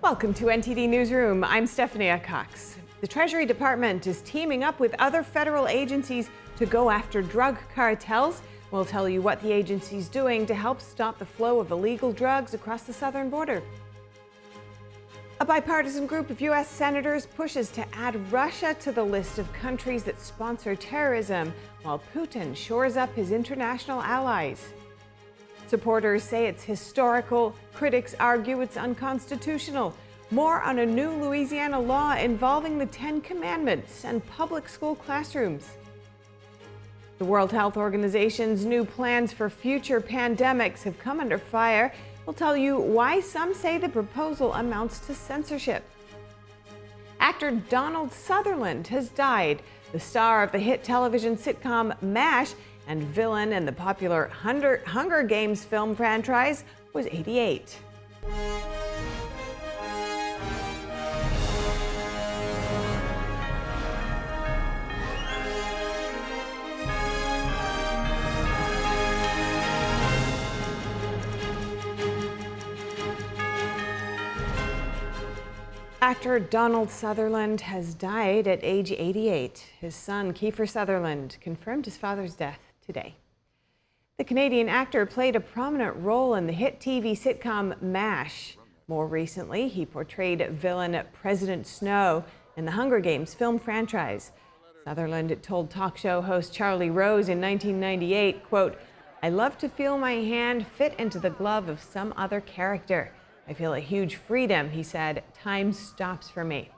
Welcome to NTD Newsroom. I'm Stephanie Cox. The Treasury Department is teaming up with other federal agencies to go after drug cartels. We'll tell you what the agency's doing to help stop the flow of illegal drugs across the southern border. A bipartisan group of U.S. senators pushes to add Russia to the list of countries that sponsor terrorism, while Putin shores up his international allies. Supporters say it's historical. Critics argue it's unconstitutional. More on a new Louisiana law involving the Ten Commandments and public school classrooms. The World Health Organization's new plans for future pandemics have come under fire. We'll tell you why some say the proposal amounts to censorship. Actor Donald Sutherland has died. The star of the hit television sitcom MASH and villain in the popular Hunger Games film franchise was 88. Actor Donald Sutherland has died at age 88. His son, Kefir Southerlands, confirmed his father's death today. The Canadian actor played a prominent role in the hit TV sitcom MASH. More recently, he portrayed villain President Snow in the Hunger Games film franchise. Sutherland told talk show host Charlie Rose in 1998, quote, "I love to feel my hand fit into the glove of some other character. I feel a huge freedom," he said. "Time stops for me."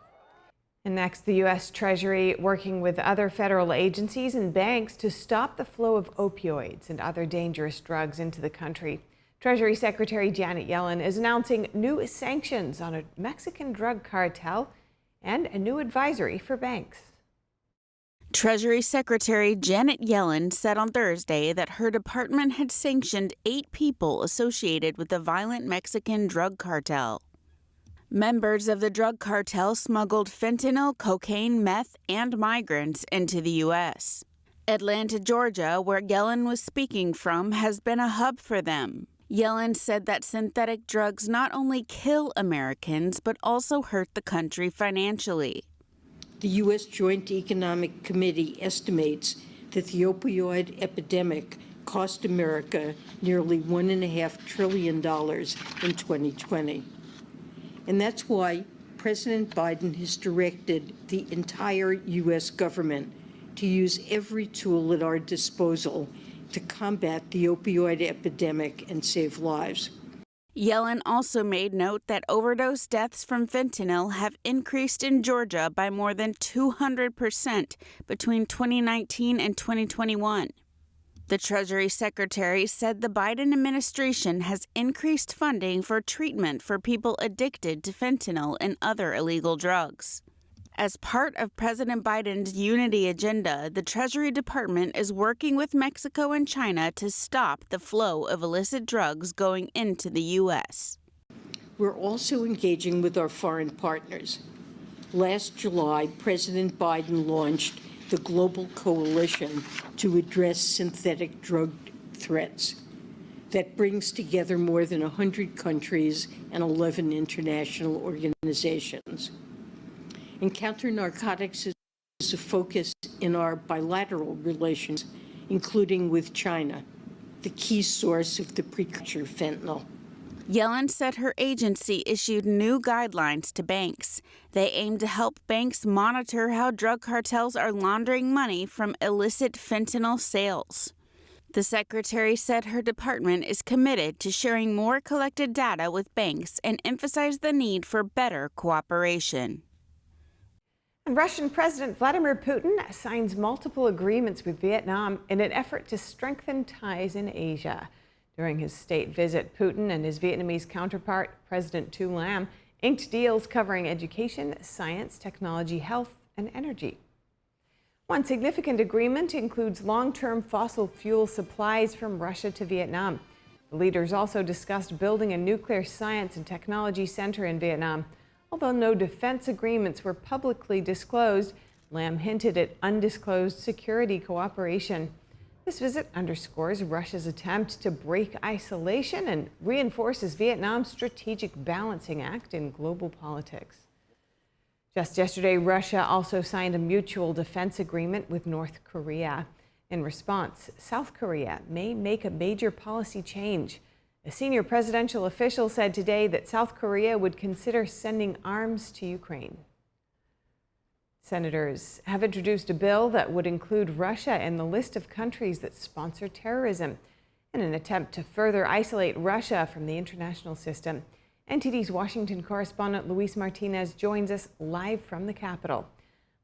And next, the U.S. Treasury working with other federal agencies and banks to stop the flow of opioids and other dangerous drugs into the country. Treasury Secretary Janet Yellen is announcing new sanctions on a Mexican drug cartel and a new advisory for banks. Treasury Secretary Janet Yellen said on Thursday that her department had sanctioned 8 people associated with the violent Mexican drug cartel. Members of the drug cartel smuggled fentanyl, cocaine, meth, and migrants into the U.S. Atlanta, Georgia, where Yellen was speaking from, has been a hub for them. Yellen said that synthetic drugs not only kill Americans, but also hurt the country financially. The U.S. Joint Economic Committee estimates that the opioid epidemic cost America nearly $1.5 trillion in 2020. And that's why President Biden has directed the entire U.S. government to use every tool at our disposal to combat the opioid epidemic and save lives. Yellen also made note that overdose deaths from fentanyl have increased in Georgia by more than 200% between 2019 and 2021. The Treasury Secretary said the Biden administration has increased funding for treatment for people addicted to fentanyl and other illegal drugs. As part of President Biden's unity agenda, the Treasury Department is working with Mexico and China to stop the flow of illicit drugs going into the U.S. We're also engaging with our foreign partners. Last July, President Biden launched the Global Coalition to Address Synthetic Drug Threats that brings together more than 100 countries and 11 international organizations. And counter-narcotics is a focus in our bilateral relations, including with China, the key source of the precursor fentanyl. Yellen said her agency issued new guidelines to banks. They aim to help banks monitor how drug cartels are laundering money from illicit fentanyl sales. The secretary said her department is committed to sharing more collected data with banks and emphasized the need for better cooperation. And Russian President Vladimir Putin signs multiple agreements with Vietnam in an effort to strengthen ties in Asia. During his state visit, Putin and his Vietnamese counterpart, President Tu Lam, inked deals covering education, science, technology, health, and energy. One significant agreement includes long-term fossil fuel supplies from Russia to Vietnam. The leaders also discussed building a nuclear science and technology center in Vietnam. Although no defense agreements were publicly disclosed, Lam hinted at undisclosed security cooperation. This visit underscores Russia's attempt to break isolation and reinforces Vietnam's strategic balancing act in global politics. Just yesterday, Russia also signed a mutual defense agreement with North Korea. In response, South Korea may make a major policy change. A senior presidential official said today that South Korea would consider sending arms to Ukraine. Senators have introduced a bill that would include Russia in the list of countries that sponsor terrorism in an attempt to further isolate Russia from the international system. NTD's Washington correspondent Luis Martinez joins us live from the Capitol.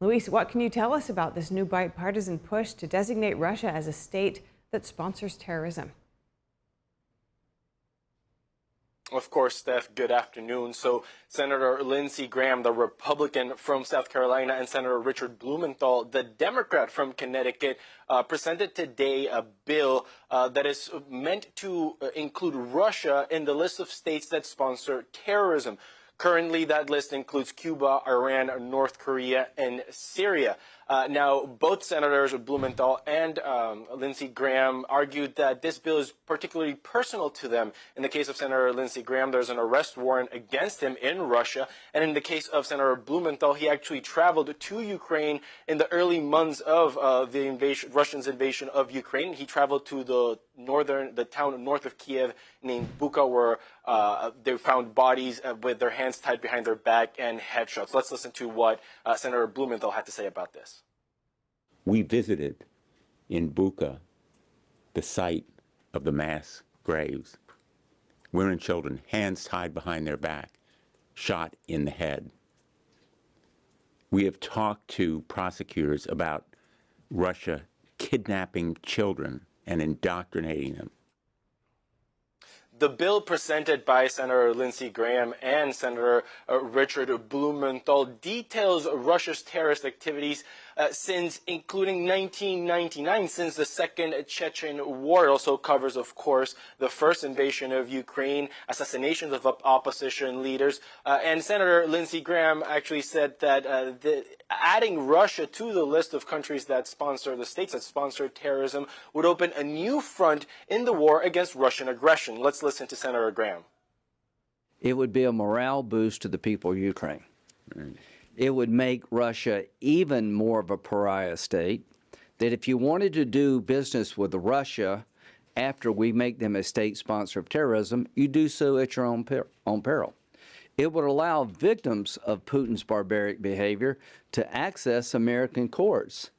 Luis, what can you tell us about this new bipartisan push to designate Russia as a state that sponsors terrorism? Of course, Steph, good afternoon. So Senator Lindsey Graham, the Republican from South Carolina, and Senator Richard Blumenthal, the Democrat from Connecticut, presented today a bill that is meant to include Russia in the list of states that sponsor terrorism. Currently, that list includes Cuba, Iran, North Korea, and Syria. Now, both Senators Blumenthal and Lindsey Graham argued that this bill is particularly personal to them. In the case of Senator Lindsey Graham, there's an arrest warrant against him in Russia. And in the case of Senator Blumenthal, he actually traveled to Ukraine in the early months of Russia's invasion of Ukraine. He traveled to the town north of Kiev named Bucha, where they found bodies with their hands tied behind their back and headshots. Let's listen to what Senator Blumenthal had to say about this. We visited in Bucha the site of the mass graves. Women and children, hands tied behind their back, shot in the head. We have talked to prosecutors about Russia kidnapping children and indoctrinating them. The bill presented by Senator Lindsey Graham and Senator Richard Blumenthal details Russia's terrorist activities since, including 1999, since the Second Chechen War. It also covers, of course, the first invasion of Ukraine, assassinations of opposition leaders. And Senator Lindsey Graham actually said that adding Russia to the list of countries that sponsor, the states that sponsor terrorism, would open a new front in the war against Russian aggression. Let's listen to Senator Graham. It would be a morale boost to the people of Ukraine. It would make Russia even more of a pariah state, that if you wanted to do business with Russia after we make them a state sponsor of terrorism, you do so at your own peril. It would allow victims of Putin's barbaric behavior to access American courts.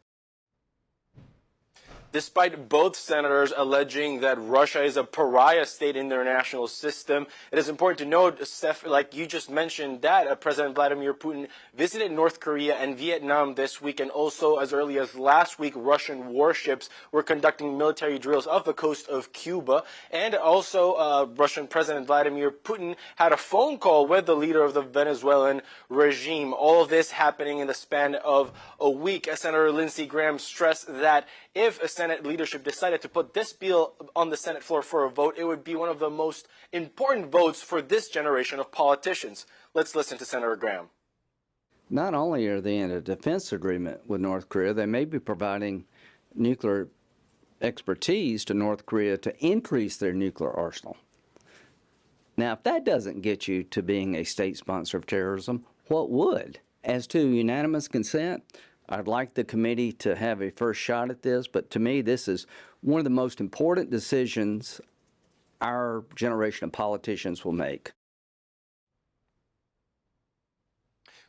Despite both senators alleging that Russia is a pariah state in the international system, it is important to note, Steph, like you just mentioned, that President Vladimir Putin visited North Korea and Vietnam this week, and also as early as last week, Russian warships were conducting military drills off the coast of Cuba. And also, Russian President Vladimir Putin had a phone call with the leader of the Venezuelan regime. All of this happening in the span of a week. Senator Lindsey Graham stressed that if Senate leadership decided to put this bill on the Senate floor for a vote, it would be one of the most important votes for this generation of politicians. Let's listen to Senator Graham. Not only are they in a defense agreement with North Korea, they may be providing nuclear expertise to North Korea to increase their nuclear arsenal. Now, if that doesn't get you to being a state sponsor of terrorism, what would? As to unanimous consent, I'd like the committee to have a first shot at this, but to me, this is one of the most important decisions our generation of politicians will make.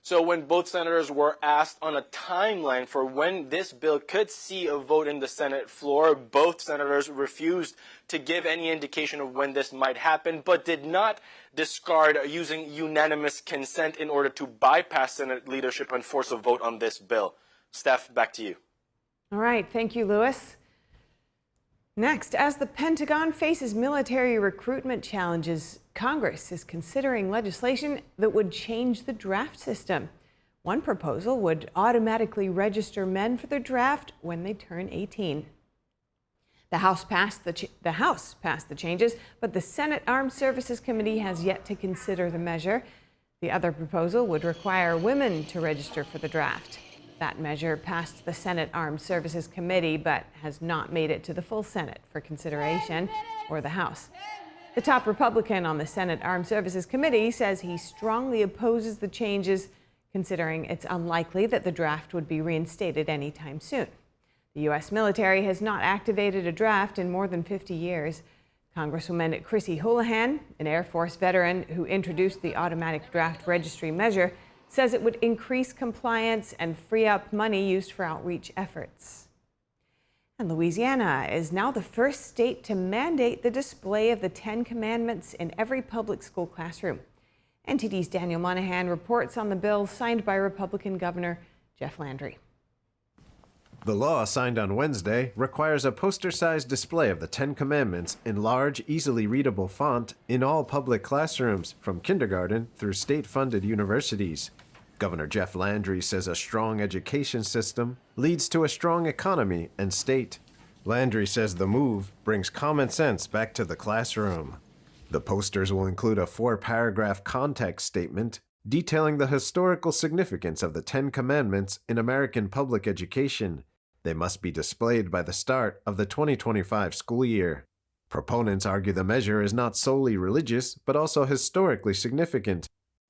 So when both senators were asked on a timeline for when this bill could see a vote in the Senate floor, both senators refused to give any indication of when this might happen, but did not discard using unanimous consent in order to bypass Senate leadership and force a vote on this bill. Steph, back to you. All right, thank you, Louis. Next, as the Pentagon faces military recruitment challenges, Congress is considering legislation that would change the draft system. One proposal would automatically register men for the draft when they turn 18. The House passed the changes, but the Senate Armed Services Committee has yet to consider the measure. The other proposal would require women to register for the draft. That measure passed the Senate Armed Services Committee, but has not made it to the full Senate for consideration or the House. The top Republican on the Senate Armed Services Committee says he strongly opposes the changes, considering it's unlikely that the draft would be reinstated anytime soon. The U.S. military has not activated a draft in more than 50 years. Congresswoman Chrissy Houlihan, an Air Force veteran who introduced the automatic draft registry measure, says it would increase compliance and free up money used for outreach efforts. And Louisiana is now the first state to mandate the display of the 10 Commandments in every public school classroom. NTD's Daniel Monahan reports on the bill signed by Republican Governor Jeff Landry. The law, signed on Wednesday, requires a poster-sized display of the 10 Commandments in large, easily readable font in all public classrooms, from kindergarten through state-funded universities. Governor Jeff Landry says a strong education system leads to a strong economy and state. Landry says the move brings common sense back to the classroom. The posters will include a 4-paragraph context statement detailing the historical significance of the 10 Commandments in American public education. They must be displayed by the start of the 2025 school year. Proponents argue the measure is not solely religious, but also historically significant.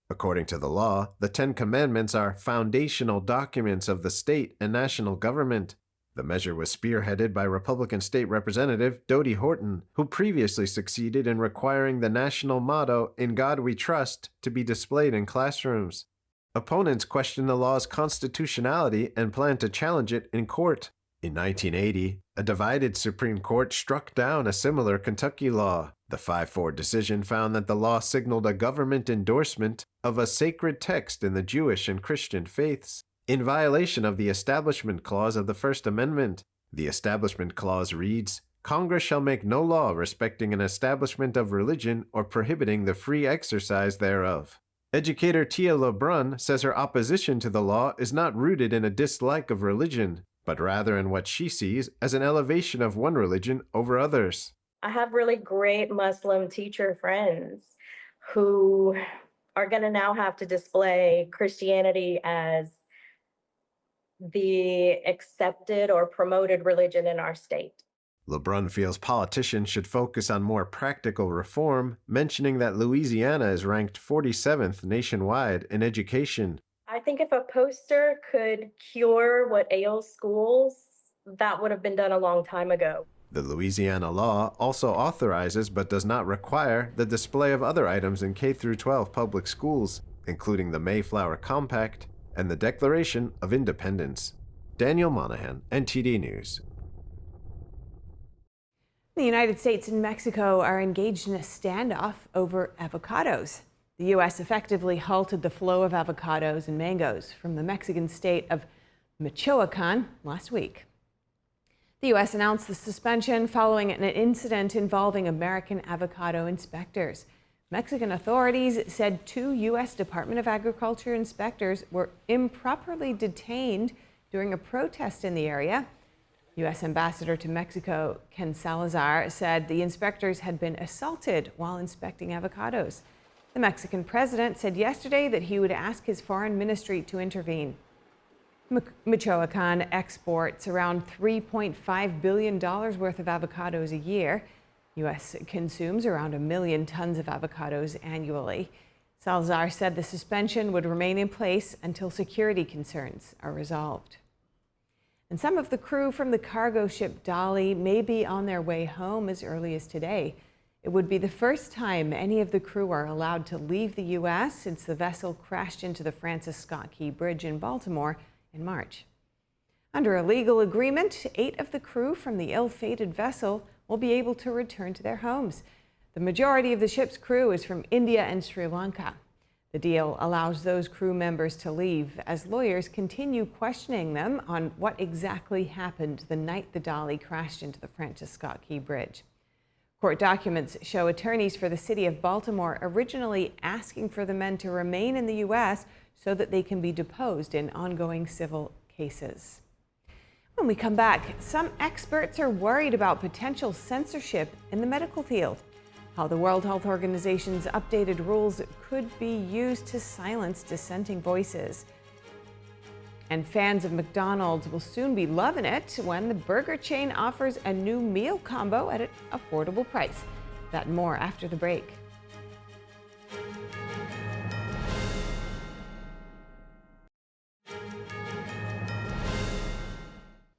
According to the law, the 10 Commandments are foundational documents of the state and national government. The measure was spearheaded by Republican State Representative Dodie Horton, who previously succeeded in requiring the national motto, "In God We Trust," to be displayed in classrooms. Opponents question the law's constitutionality and plan to challenge it in court. In 1980, a divided Supreme Court struck down a similar Kentucky law. The 5-4 decision found that the law signaled a government endorsement of a sacred text in the Jewish and Christian faiths, in violation of the Establishment Clause of the First Amendment. The Establishment Clause reads, "Congress shall make no law respecting an establishment of religion or prohibiting the free exercise thereof." Educator Tia LeBrun says her opposition to the law is not rooted in a dislike of religion, but rather in what she sees as an elevation of one religion over others. I have really great Muslim teacher friends who are going to now have to display Christianity as the accepted or promoted religion in our state. LeBrun feels politicians should focus on more practical reform, mentioning that Louisiana is ranked 47th nationwide in education. I think if a poster could cure what ails schools, that would have been done a long time ago. The Louisiana law also authorizes but does not require the display of other items in K-12 public schools, including the Mayflower Compact and the Declaration of Independence. Daniel Monahan, NTD News. The United States and Mexico are engaged in a standoff over avocados. The U.S. effectively halted the flow of avocados and mangoes from the Mexican state of Michoacan last week. The U.S. announced the suspension following an incident involving American avocado inspectors. Mexican authorities said 2 U.S. Department of Agriculture inspectors were improperly detained during a protest in the area. U.S. Ambassador to Mexico, Ken Salazar, said the inspectors had been assaulted while inspecting avocados. The Mexican president said yesterday that he would ask his foreign ministry to intervene. Michoacan exports around $3.5 billion worth of avocados a year. U.S. consumes around 1 million tons of avocados annually. Salazar said the suspension would remain in place until security concerns are resolved. And some of the crew from the cargo ship Dolly may be on their way home as early as today. It would be the first time any of the crew are allowed to leave the U.S. since the vessel crashed into the Francis Scott Key Bridge in Baltimore in March. Under a legal agreement, 8 of the crew from the ill-fated vessel will be able to return to their homes. The majority of the ship's crew is from India and Sri Lanka. The deal allows those crew members to leave as lawyers continue questioning them on what exactly happened the night the Dolly crashed into the Francis Scott Key Bridge. Court documents show attorneys for the city of Baltimore originally asking for the men to remain in the U.S. so that they can be deposed in ongoing civil cases. When we come back, some experts are worried about potential censorship in the medical field. How the World Health Organization's updated rules could be used to silence dissenting voices. And fans of McDonald's will soon be loving it when the burger chain offers a new meal combo at an affordable price. That and more after the break.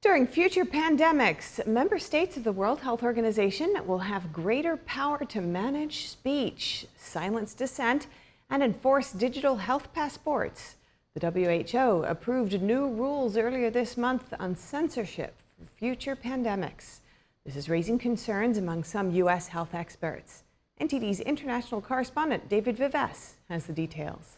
During future pandemics, member states of the World Health Organization will have greater power to manage speech, silence dissent, and enforce digital health passports. The WHO approved new rules earlier this month on censorship for future pandemics. This is raising concerns among some U.S. health experts. NTD's international correspondent David Vives has the details.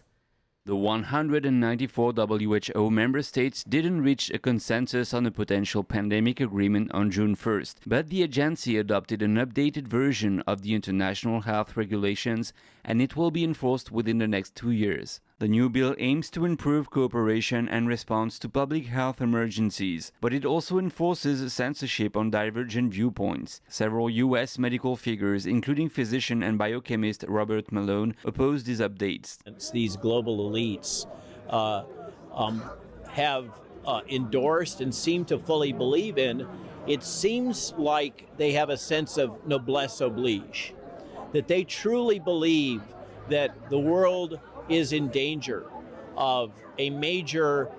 The 194 WHO member states didn't reach a consensus on a potential pandemic agreement on June 1st, but the agency adopted an updated version of the international health regulations, and it will be enforced within the next 2 years. The new bill aims to improve cooperation and response to public health emergencies, but it also enforces censorship on divergent viewpoints. Several U.S. medical figures, including physician and biochemist Robert Malone, oppose these updates. These global elites have endorsed and seem to fully believe in. It seems like they have a sense of noblesse oblige, that they truly believe that the world is in danger of a major,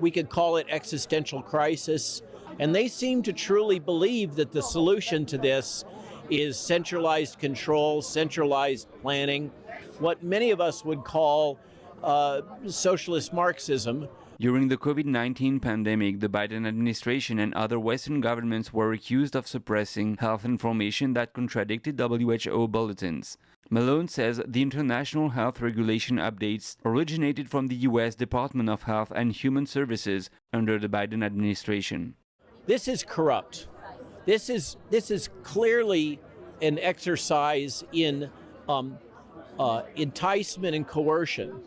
we could call it existential crisis. And they seem to truly believe that the solution to this is centralized control, centralized planning, what many of us would call socialist Marxism. During the COVID-19 pandemic, the Biden administration and other Western governments were accused of suppressing health information that contradicted WHO bulletins. Malone says the international health regulation updates originated from the U.S. Department of Health and Human Services under the Biden administration. This is corrupt. This is clearly an exercise in enticement and coercion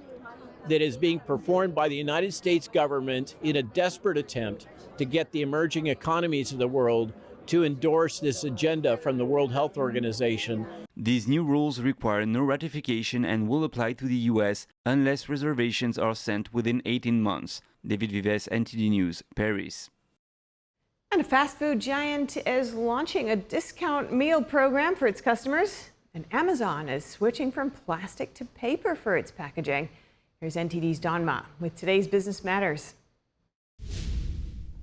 that is being performed by the United States government in a desperate attempt to get the emerging economies of the world to endorse this agenda from the World Health Organization. These new rules require no ratification and will apply to the U.S. unless reservations are sent within 18 months. David Vives, NTD News, Paris. And a fast food giant is launching a discount meal program for its customers. And Amazon is switching from plastic to paper for its packaging. Here's NTD's Don Ma with today's Business Matters.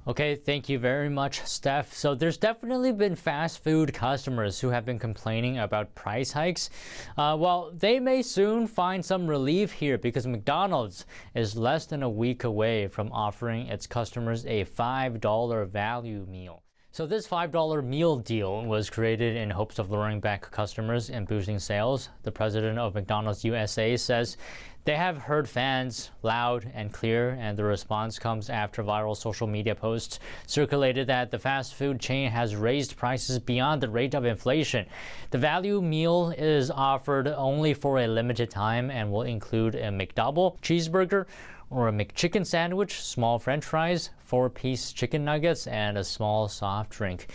Okay, thank you very much, Steph. So there's definitely been fast food customers who have been complaining about price hikes. Well, they may soon find some relief here because McDonald's is less than a week away from offering its customers a $5 value meal. So this $5 meal deal was created in hopes of luring back customers and boosting sales. The president of McDonald's USA says they have heard fans loud and clear, and the response comes after viral social media posts circulated that the fast food chain has raised prices beyond the rate of inflation. The value meal is offered only for a limited time and will include a McDouble cheeseburger or a McChicken sandwich, small French fries, 4-piece chicken nuggets, and a small soft drink.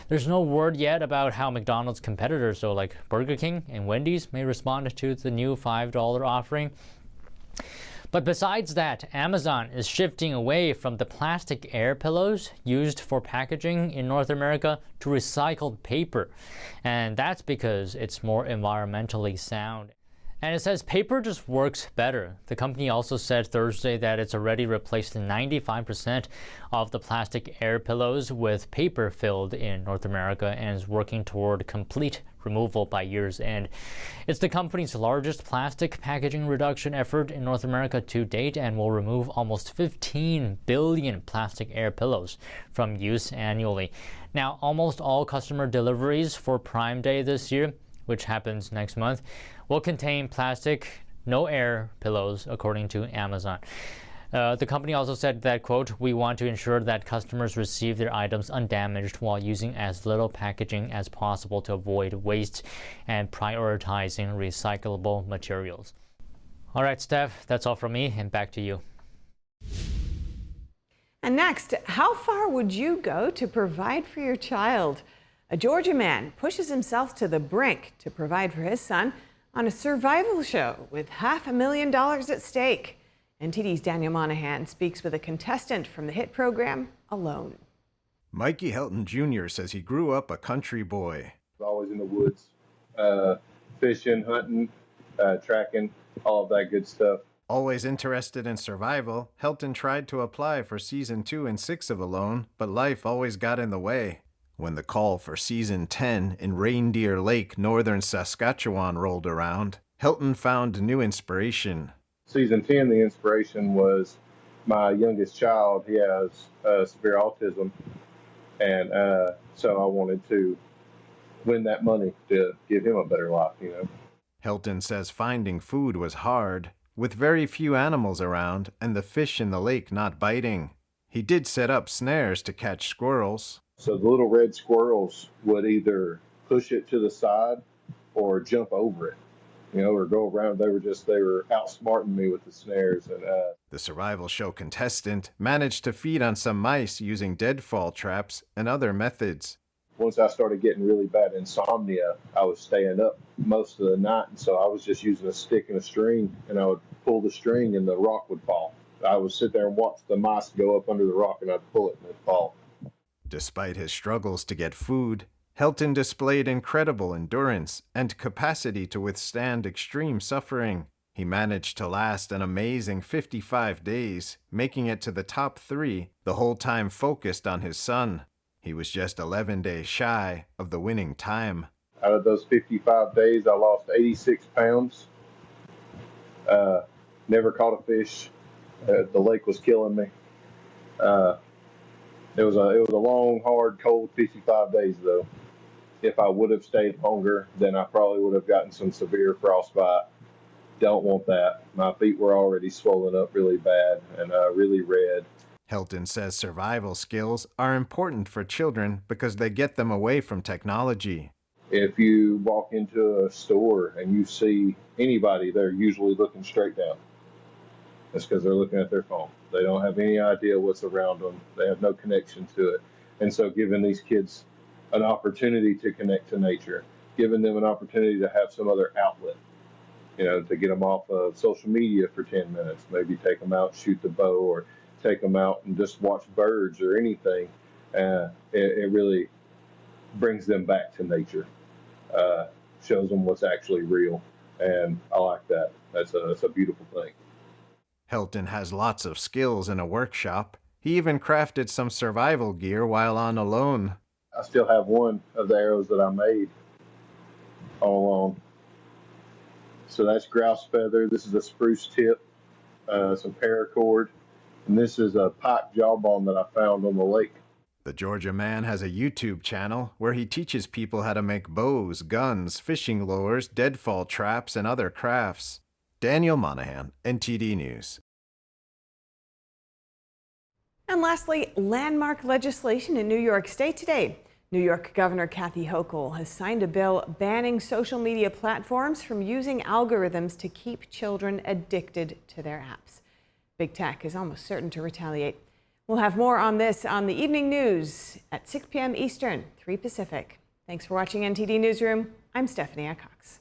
There's no word yet about how McDonald's competitors, so like Burger King and Wendy's, may respond to the new $5 offering. But besides that, Amazon is shifting away from the plastic air pillows used for packaging in North America to recycled paper. And that's because it's more environmentally sound. And it says paper just works better. The company also said Thursday that it's already replaced 95% of the plastic air pillows with paper filled in North America and is working toward complete removal by year's end. It's the company's largest plastic packaging reduction effort in North America to date and will remove almost 15 billion plastic air pillows from use annually. Now, almost all customer deliveries for Prime Day this year, which happens next month, will contain plastic, no air pillows, according to Amazon. The company also said that, quote, "We want to ensure that customers receive their items undamaged while using as little packaging as possible to avoid waste and prioritizing recyclable materials." All right, Steph, that's all from me, and back to you. And next, how far would you go to provide for your child? A Georgia man pushes himself to the brink to provide for his son on a survival show with $500,000 at stake. NTD's Daniel Monahan speaks with a contestant from the hit program, Alone. Mikey Helton Jr. says he grew up a country boy. Always in the woods, fishing, hunting, tracking, all of that good stuff. Always interested in survival, Helton tried to apply for Season 2 and 6 of Alone, but life always got in the way. When the call for Season 10 in Reindeer Lake, northern Saskatchewan rolled around, Helton found new inspiration. Season 10, the inspiration was my youngest child. He has severe autism, and so I wanted to win that money to give him a better life, you know. Helton says finding food was hard, with very few animals around and the fish in the lake not biting. He did set up snares to catch squirrels. So the little red squirrels would either push it to the side or jump over it, you know, or go around. They were outsmarting me with the snares. And the survival show contestant managed to feed on some mice using deadfall traps and other methods. Once I started getting really bad insomnia, I was staying up most of the night, and so I was just using a stick and a string, and I would pull the string and the rock would fall. I would sit there and watch the mice go up under the rock, and I'd pull it and it'd fall. Despite his struggles to get food, Helton displayed incredible endurance and capacity to withstand extreme suffering. He managed to last an amazing 55 days, making it to the top 3, the whole time focused on his son. He was just 11 days shy of the winning time. Out of those 55 days, I lost 86 pounds. Never caught a fish. The lake was killing me. It was a long, hard, cold 55 days, though. If I would have stayed longer, then I probably would have gotten some severe frostbite. Don't want that. My feet were already swollen up really bad and really red. Helton says survival skills are important for children because they get them away from technology. If you walk into a store and you see anybody, they're usually looking straight down. That's because they're looking at their phone. They don't have any idea what's around them. They have no connection to it. And so giving these kids an opportunity to connect to nature, giving them an opportunity to have some other outlet, you know, to get them off of social media for 10 minutes, maybe take them out, shoot the bow, or take them out and just watch birds or anything. It really brings them back to nature, shows them what's actually real. And I like that. That's a beautiful thing. Helton has lots of skills in a workshop. He even crafted some survival gear while on Alone. I still have one of the arrows that I made all along. So that's grouse feather. This is a spruce tip, some paracord, and this is a pike jawbone that I found on the lake. The Georgia man has a YouTube channel where he teaches people how to make bows, guns, fishing lures, deadfall traps, and other crafts. Daniel Monahan, NTD News. And lastly, landmark legislation in New York State today. New York Governor Kathy Hochul has signed a bill banning social media platforms from using algorithms to keep children addicted to their apps. Big tech is almost certain to retaliate. We'll have more on this on the evening news at 6 p.m. Eastern, 3 Pacific. Thanks for watching NTD Newsroom. I'm Stephanie Cox.